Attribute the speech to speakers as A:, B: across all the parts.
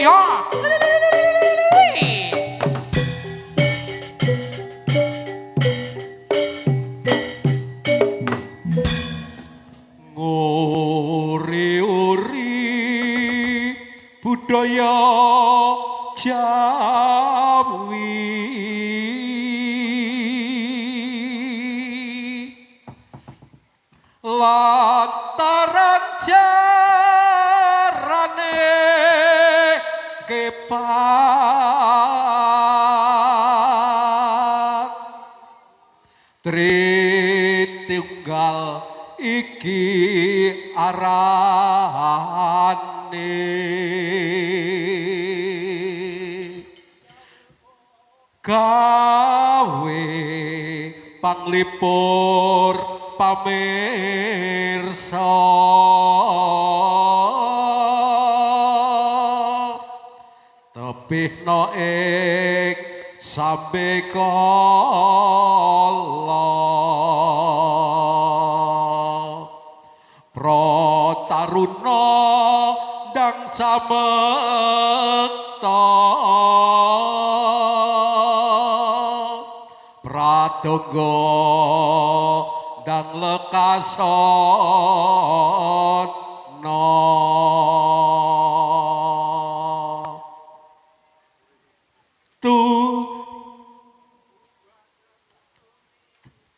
A: ya. Nguri-uri budaya Jawi lantaran jarane kepat Tritunggal iki arane gawe panglipur pamirsa tebihna ing sambe kala Prataruna ndang samekta Pradonga ndang lekasana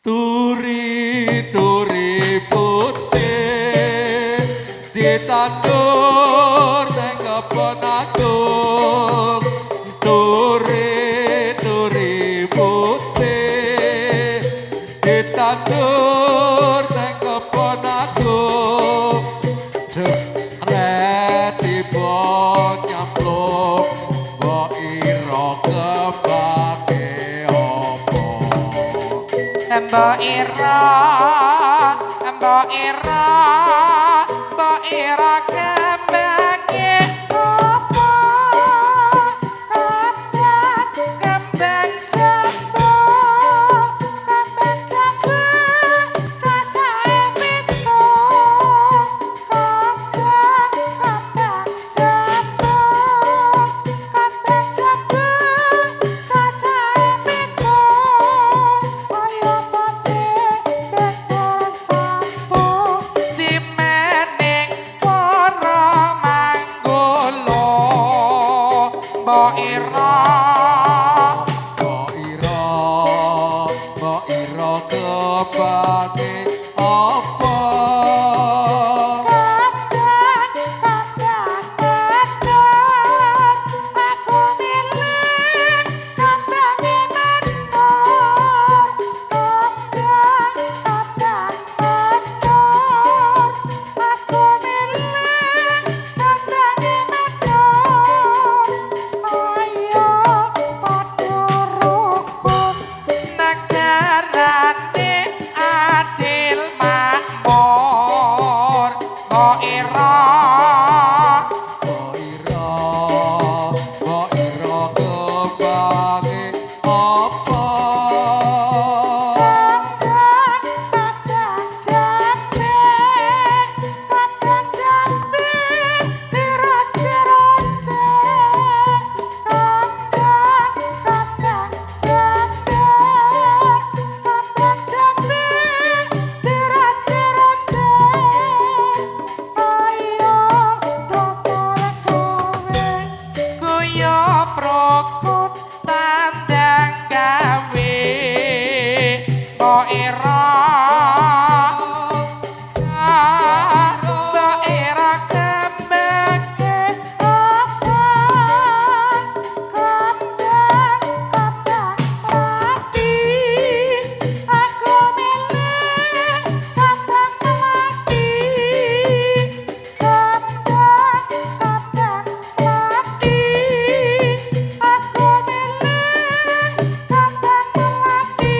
A: turi putih ditandur nang kebon agung turi putih ditandur nang kebon agung jepret tiba nyamplung mbok ira kembangke apa
B: Mbok ira kembangke apa kembang jambu cacahe pitu kembang jambu cacahe pitu kaya putih bekor sampo dimening para manggolo mbok ira
A: kembangke apa
B: aku milih kembange menor aku milih kembange menor ayo padha rukun negarane adil makmur mbok ira
A: kembangke apa
B: kembang jambe diraja-raja kembang jambe diraja-raja ayo dokter kowe kuyo prokut tandang gawe mbok ira kembangke apa kembang mati aku milih kembang mati kembang mati aku milih kembang mati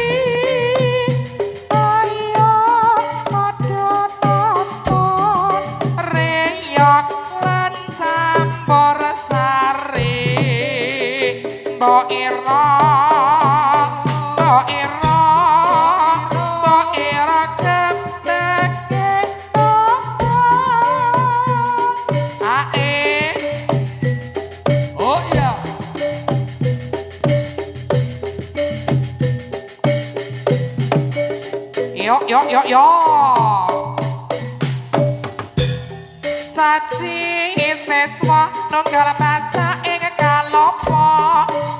B: Yo. Saji seswa nunggal basa ing kalopo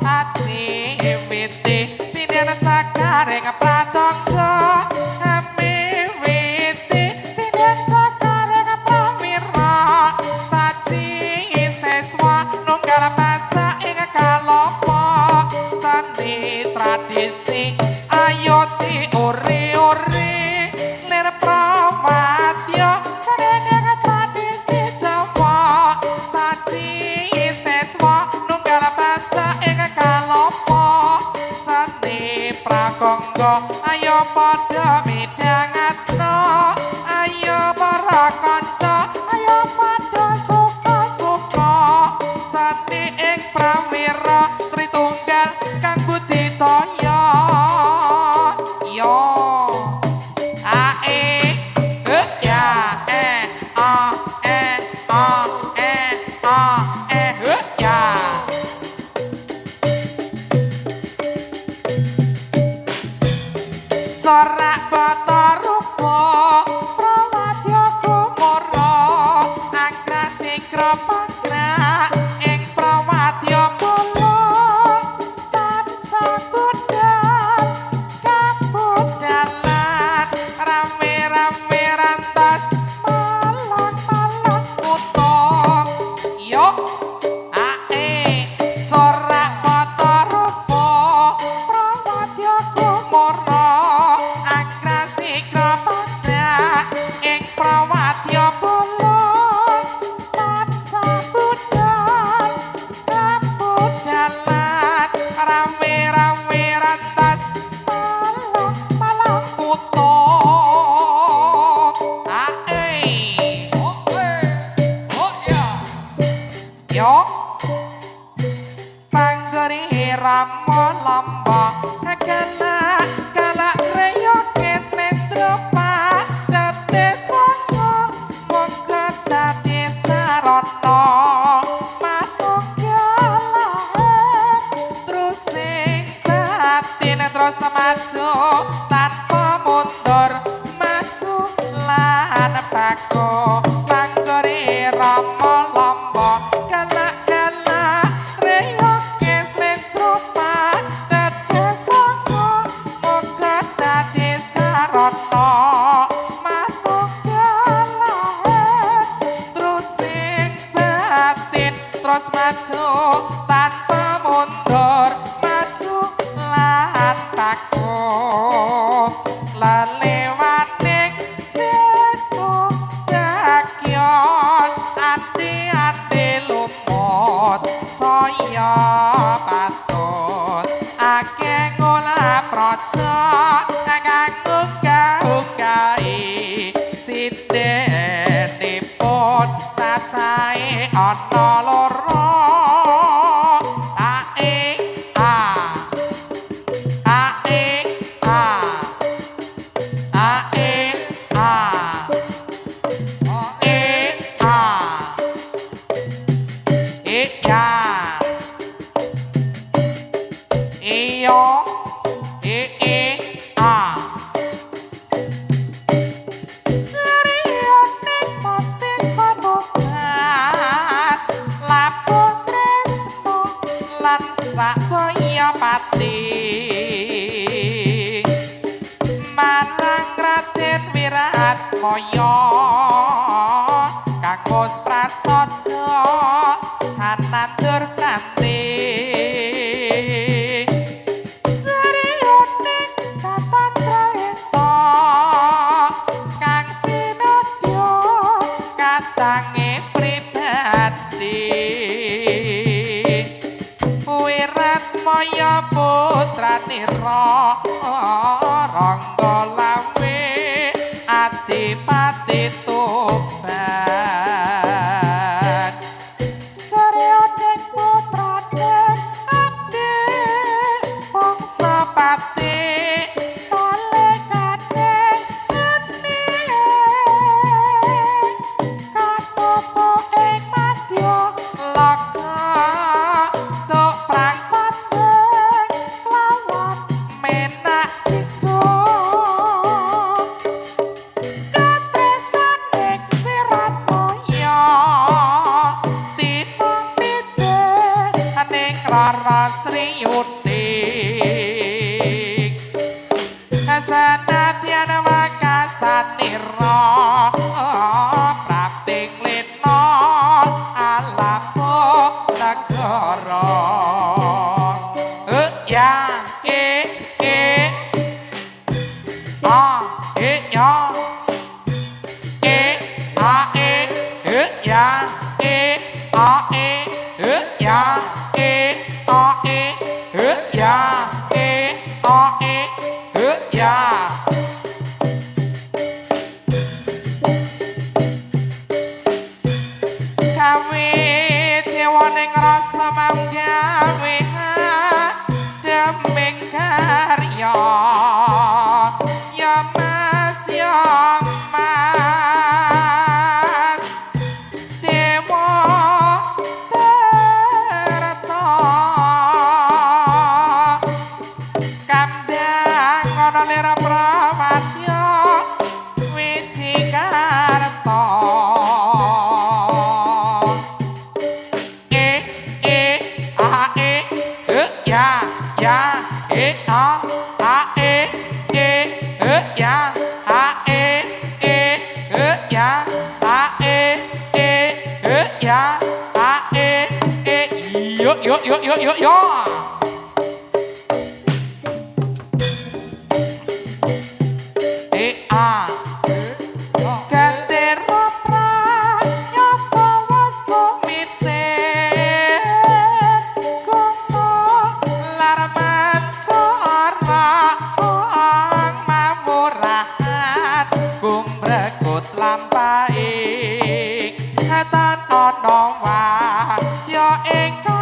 B: aji witi sinen sakaring pratangga witi sinen sakaring prawira saji seswa nunggal basa ing kalopo sandi tradisi ayo diuri-uri lir pramadya seneng tradisi Jawa saji seswa nunggal basa ing kalopo seni prakangga ayo padha midhangatna ayo para kanca ayo padha suka-suka seni ing prawira tritunggal kang budidaya yo ae ya ya sorak bata rupa prawadya kumara anggrek sigra pangrak ing prawadya mula tansah budal kabudalan rame-rame rantas malang-malang utung yuk ae sorak bata rupa prawadya kumara anggrek sigra pangrak ing prawadya mula tansah budal kabudalan rame-rame rantas malang-malang utung ae yo panggori rama lamba galak reyo kesendropa dadi sanga monggo dadi sarana manunggalah terus sing batin terus maju tanpa mundur maju lan baku panggori rama lamba galak reyo kesendropa dadi sanga monggo dadi sarana manunggalah terus sing batin terus maju tanpa mundur maju lan baku lelewaning setu dakyos ati-ati lumut saya patut akeh ngolah praja kanggo gaunggahi sidenipun cacahe ana loro ae Sakoya pati marang Raden Wiratmaya kanggo prasaja hanandur kanthi seriuning kapandraeta kang sinadya katange pribadi Wiratmaya putranira Rangga lawe adipati nira praktik lena alapo negara ya ya Kawe dewa ning rasa mau gawe deming karya ya mas dewa terta kandang ana lera pramatya wiji karta yo Gatera pranyata was komite kono lar mancara ang mamurahan kumbrekut lampahe tan ana wae ya ingkang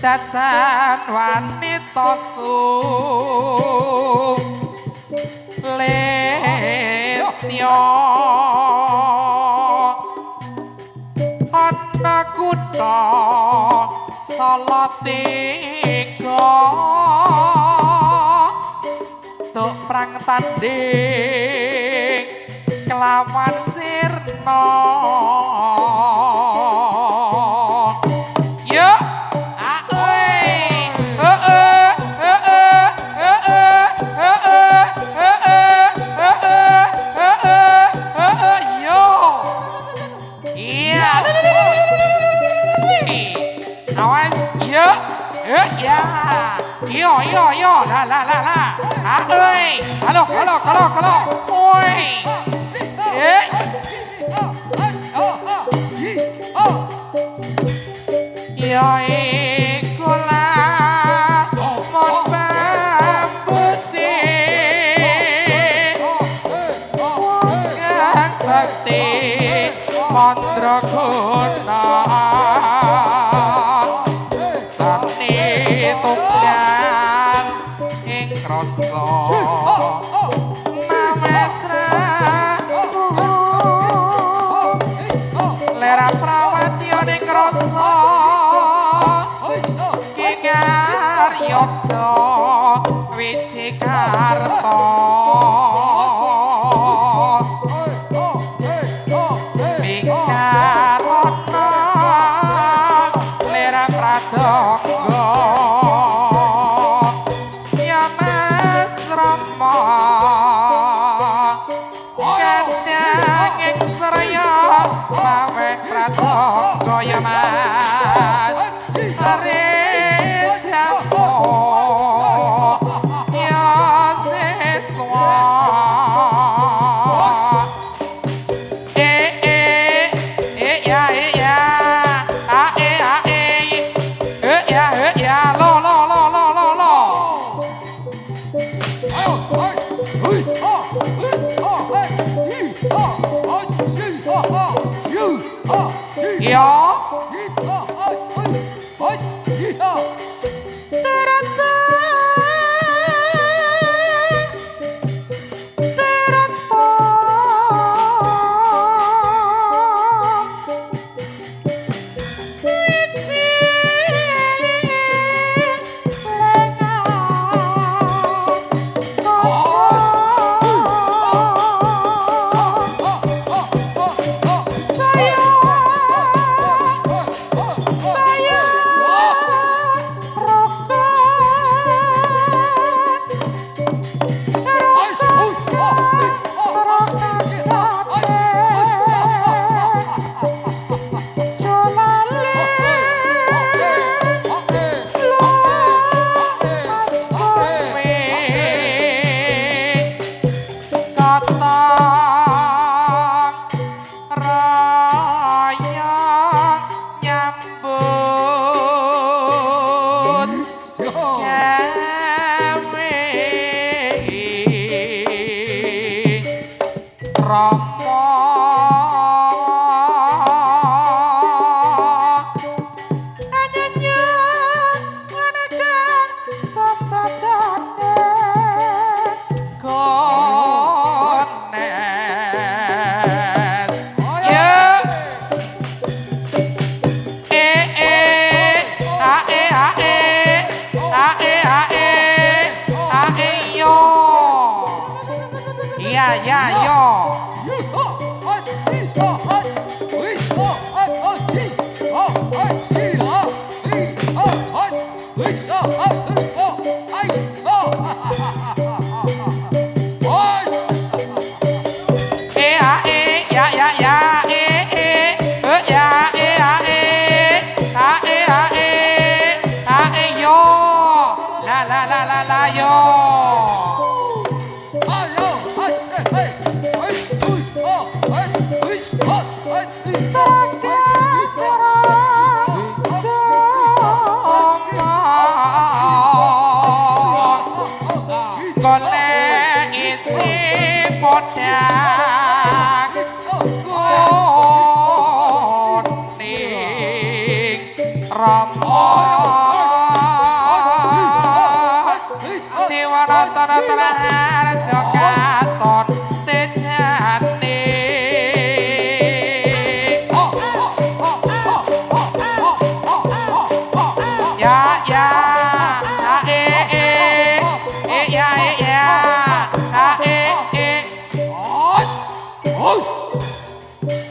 B: datan wanita Lestya ana kutha Salatiga tuk prang tanding kelawan sirna Yo, la, halo, oi, ya iku lah krasa mamesra lera prawatya ning krasa kingaryaja Wicikarta Bikarana lera pradonga ya Mas Rama kandhang ing Sraya mawe pradonga ya Mas Rejamu ya seswa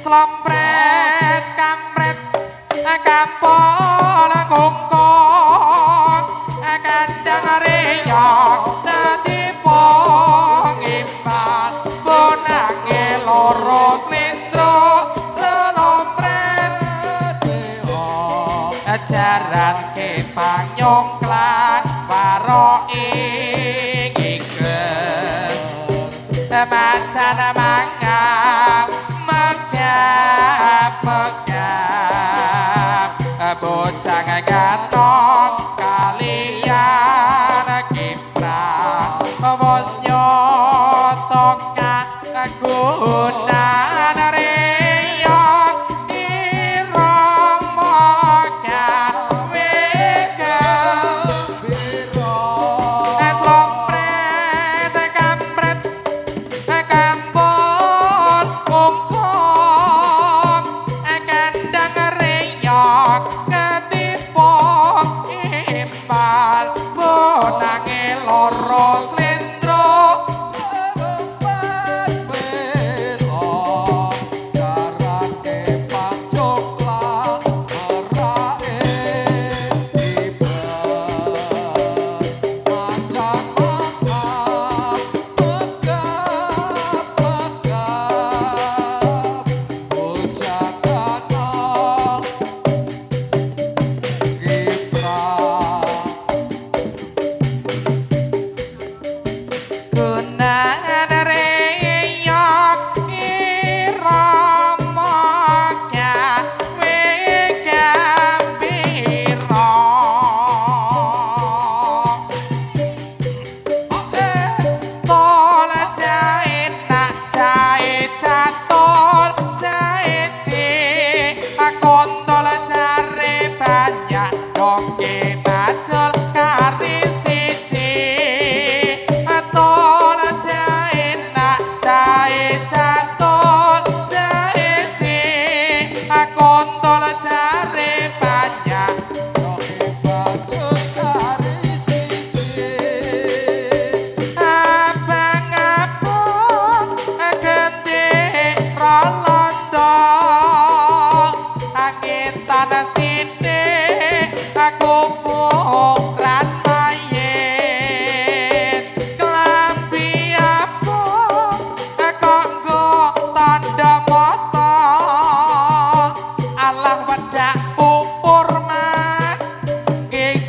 B: Slampret kampret kampol kungkong kandang reyok dadi pengimpan bonange loro slendro slampret ajaran ke panyongklan waro ing iket macan mangap bocah ngantong kalian kiprah bos nyotok kagunan reyok irong moga wega biro slompret wal bonange loro slendro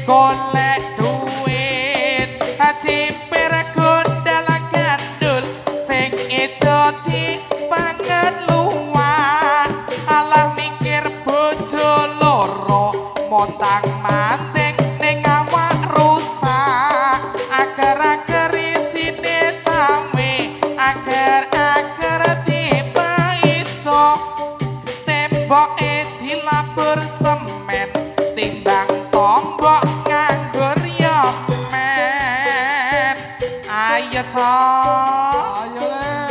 B: golek duit cipir gondal gandul sing ijo dipangan luwak alah mikir bojo loro montang manting ning awak rusak agar-agar isine cawe agar-agar dipaito temboke dilapur semen timbang tombok nganggur ya men ayo ayo le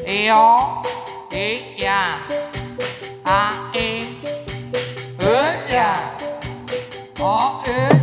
B: iyo iya a e ya o e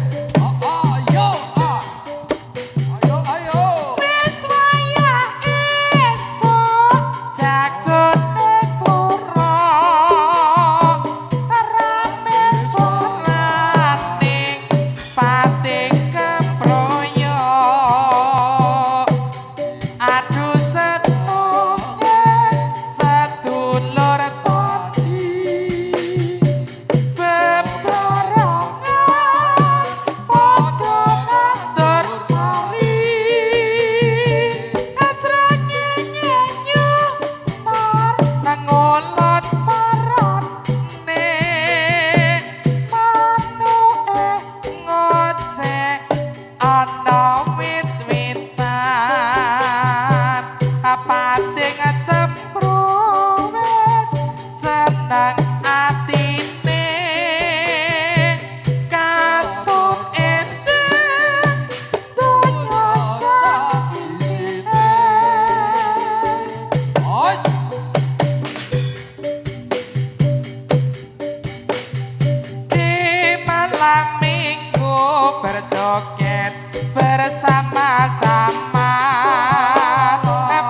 B: berjoget bersama-sama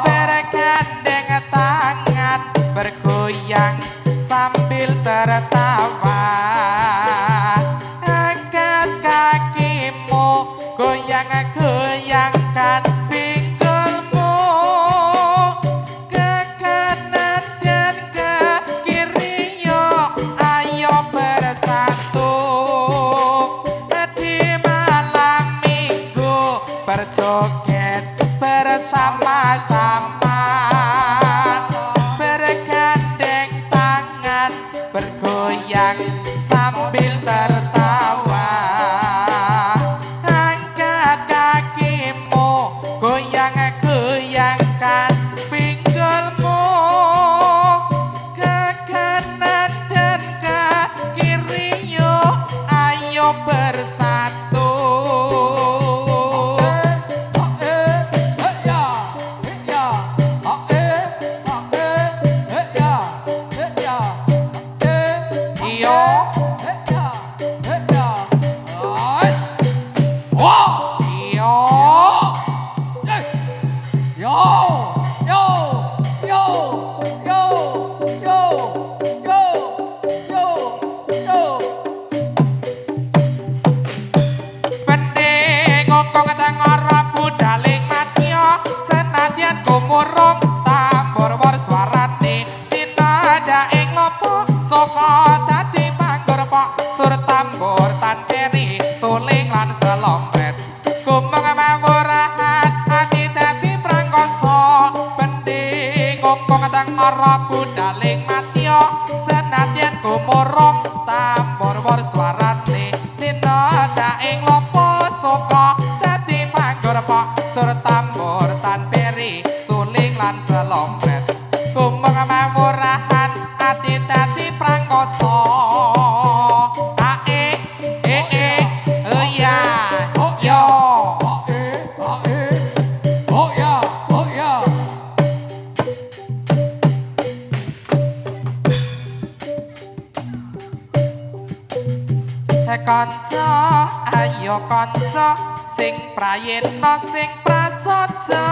B: bergandeng tangan bergoyang sambil tertawa angkat kakimu goyang-goyangkan pinggulmu ke kanan dan ke kiri yuk ayo bersatu berjoget bersama-sama bergandeng tangan bergoyang sambil tertawa angkat kakimu goyang-goyangkan pinggulmu ke kanan dan ke kiri yuk ayo bersatu para budaling matya senadyan gumorong tambor-bor suarane cina daing lopo saka dadi manggur pok sur tambor tan peri suling lan selompret kumeng mawurahan ati dadi prangkoso ae ya yo
A: Oh ya, oh ya.
B: kanca ayo kanca sing prayitna sing prasaja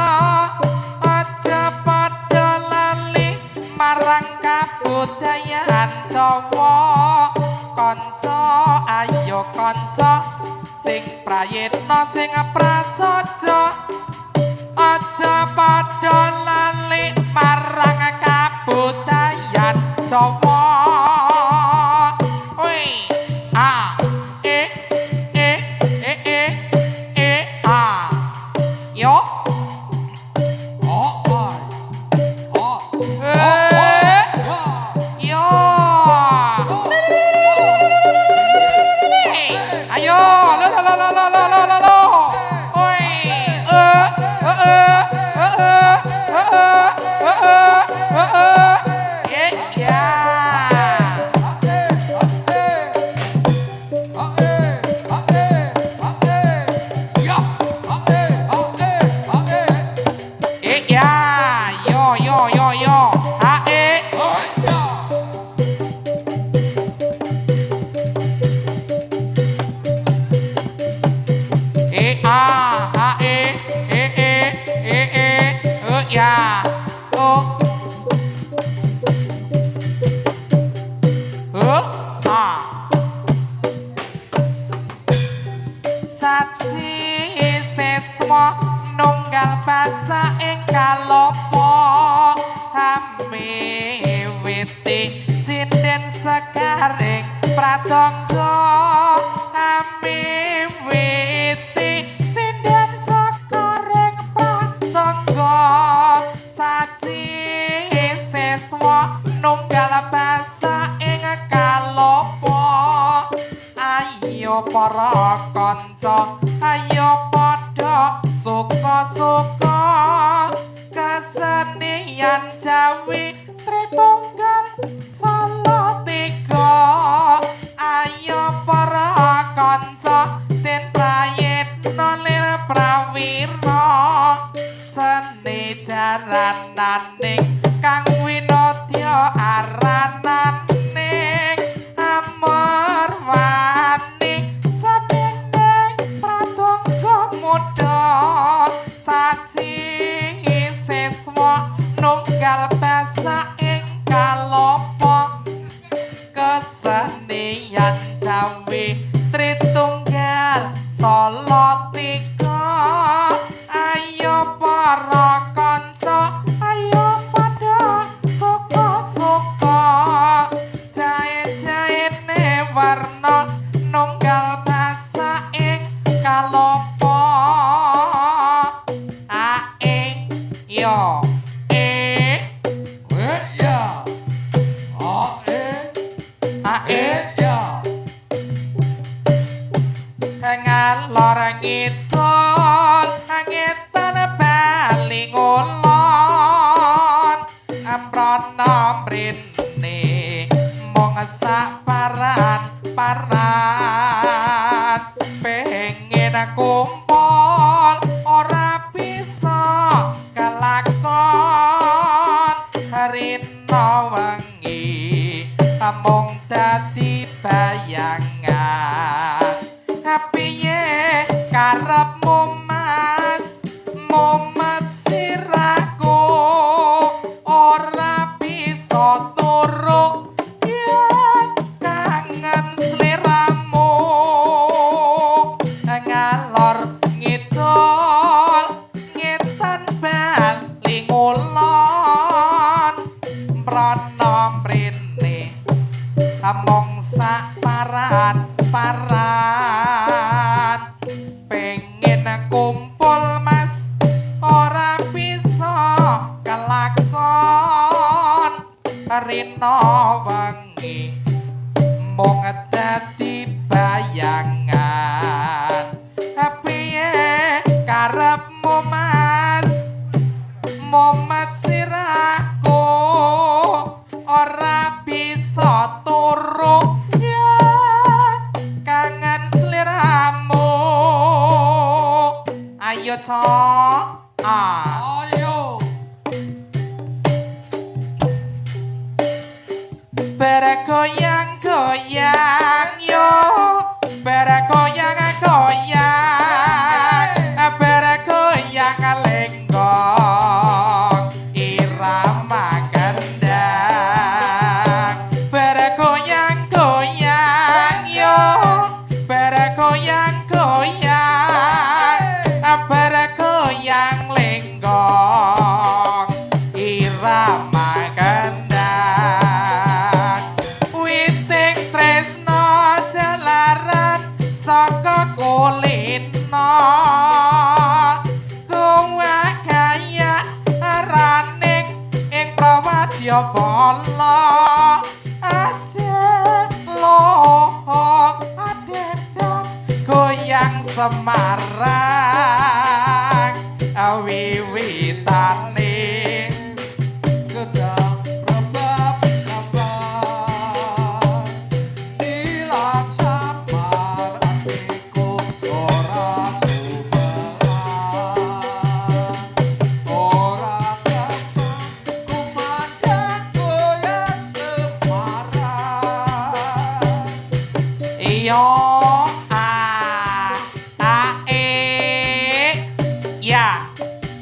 B: aja padha lali marang kabudayan Jawa kanca ayo kanca sing prayitna sing prasaja aja padha lali marang kabudayan Jawa yo yo ayo lo oi ya yo ya saji seswa nunggal basa ing kalopo amiwiti sinden sekaring pratangga amiwiti sinden sekaring pratangga saji seswa nunggal basa ing kalopo ayo para kanca ayo padha suka-suka kesenian Jawi Tritunggal Salatiga ayo para kanca den prayitna lir prawira seni jarananing kang winodya arananing amarwani sedendeng pratangga muda saji seswa nunggal basa ing kalopo kesenian Jawi Tritunggal Salatiga ayo para kanca ayo padha suka-suka jae-jaene warna nunggal basa ing kalopo ae yo
A: Ya.
B: ngalor ngidul ngetan bali ngulon amrana mrene mong saparan pengen kumpul ora bisa kelakon lina wengi mung dadi bayangan piye karepmu mas momat sirahku ora bisa turu yen kangen sliramu ayo cok
A: Ayo.
B: bergoyang-goyang yo bergoyang-goyang bergoyang lenggong irama kendang bergoyang-goyang yo bergoyang-goyang bergoyang lenggong irama kendang witing tresno jalaran saka kulitno kuwa kaya raning ing prawadya bala aja lohok adendang goyang semarang wiwitane
A: Gedang rebab gambar ilang samar atiku ora sumeran ora gampang kumandang goyang Semarang
B: iyo ya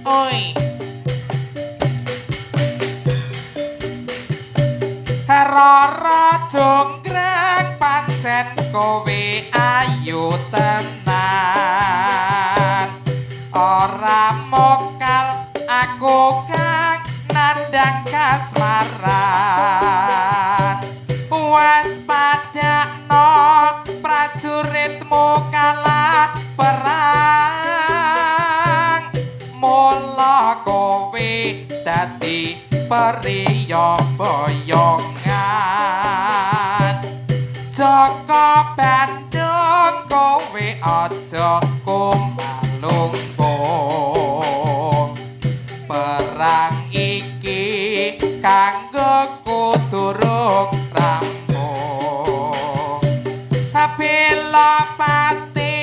B: oi rara jonggrang pancen kowe ayu tenan ora mokal aku kang nandang kasmaran waspadakno prajuritmu kalah perang mula kowe dadi priya boyongan Jaka Bandung kowe aja kumalungkung perang iki kanggo kuduruk rampung bela pati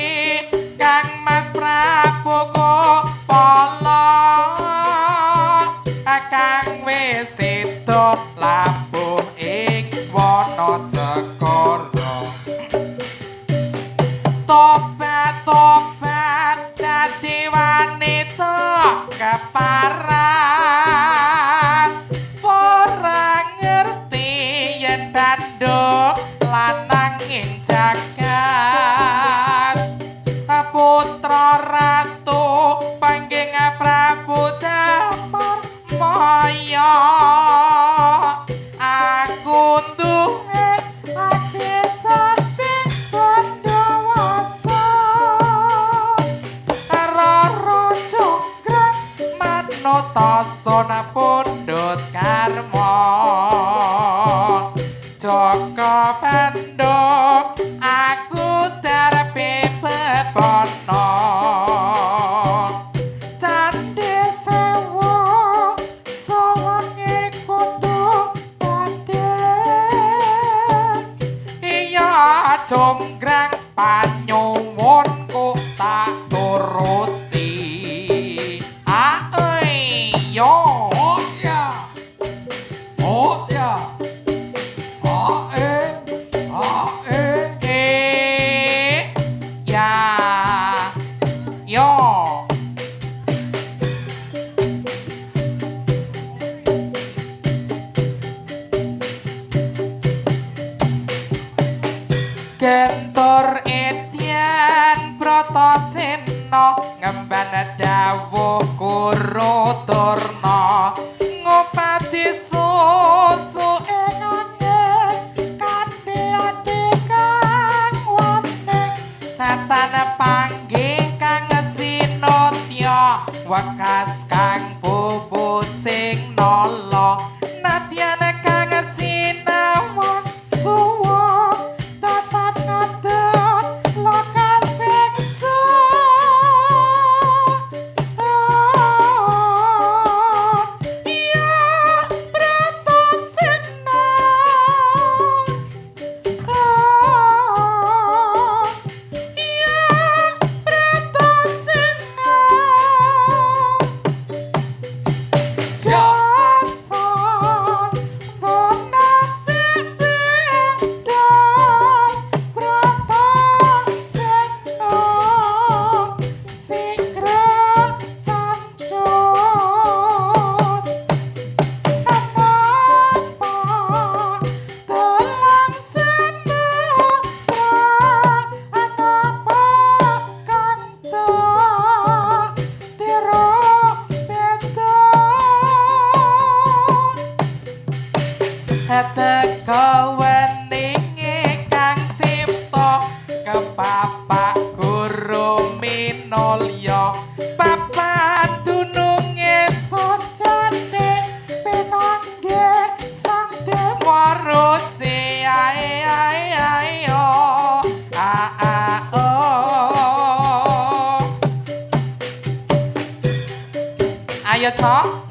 B: kang Mas Prabu Pala kang wis sedo labuh ing Wonosekara tobat-tobat dadi wanita keparat ora ngerti yen Bandung lanang ing jagat putra ratu pangging Prabu Damar Maya aku duwe aji sakti pandawasa rara jonggrang manut asana pundhut karma Jaka Bandung aku darepe bebono candhi sewu sawengi kudu paden iya jonggrang panyuwunku tak turuti ae yo
A: Oh ya. Oh ya. Ae.
B: ya yo Gentur Edyan Bratasena ngemban dawuh Kuruturna ngopati susu ing angin kanthi ati kang wonten tatan panggih kang sinotya wekas kang bubu sing nala nadyan kang teka weninge kang sipta kepapak guru minulya papan dununge sojane pinangge sang demarut si ai ai ai oh oh ayo cok